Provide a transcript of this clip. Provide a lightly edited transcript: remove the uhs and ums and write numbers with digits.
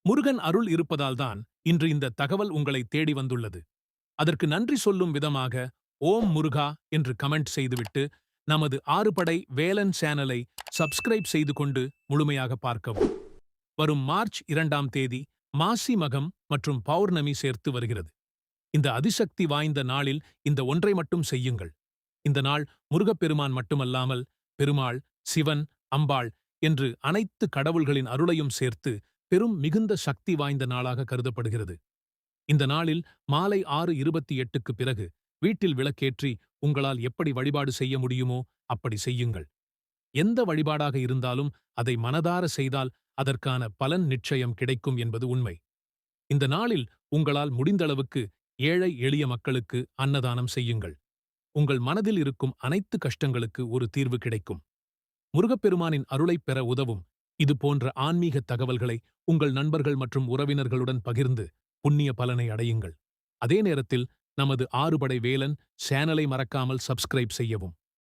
முருகன் அருள் இருப்பதால்தான் இன்று இந்த தகவல் உங்களை தேடி வந்துள்ளது. அதற்கு நன்றி சொல்லும் விதமாக ஓம் முருகா என்று கமெண்ட் செய்துவிட்டு நமது ஆறுபடை வேலன் சேனலை சப்ஸ்கிரைப் செய்து கொண்டு முழுமையாக பார்க்கவும். வரும் மார்ச் 2ஆம் தேதி மாசி மகம் மற்றும் பௌர்ணமி சேர்த்து வருகிறது. இந்த அதிசக்தி வாய்ந்த நாளில் இந்த ஒன்றை மட்டும் செய்யுங்கள். இந்த நாள் முருகப்பெருமான் மட்டுமல்லாமல் பெருமாள், சிவன், அம்பாள் என்று அனைத்து கடவுள்களின் அருளையும் சேர்த்து பெரும் மிகுந்த சக்தி வாய்ந்த நாளாக கருதப்படுகிறது. இந்த நாளில் மாலை 6:28க்கு பிறகு வீட்டில் விளக்கேற்றி உங்களால் எப்படி வழிபாடு செய்ய முடியுமோ அப்படி செய்யுங்கள். எந்த வழிபாடாக இருந்தாலும் அதை மனதார செய்தால் அதற்கான பலன் நிச்சயம் கிடைக்கும் என்பது உண்மை. இந்த நாளில் உங்களால் முடிந்தளவுக்கு ஏழை எளிய மக்களுக்கு அன்னதானம் செய்யுங்கள். உங்கள் மனதில் இருக்கும் அனைத்து கஷ்டங்களுக்கு ஒரு தீர்வு கிடைக்கும். முருகப்பெருமானின் அருளைப் பெற உதவும் இது போன்ற ஆன்மீக தகவல்களை உங்கள் நண்பர்கள் மற்றும் உறவினர்களுடன் பகிர்ந்து புண்ணிய பலனை அடையுங்கள். அதே நேரத்தில் நமது ஆறுபடை வேலன் சேனலை மறக்காமல் சப்ஸ்கிரைப் செய்யவும்.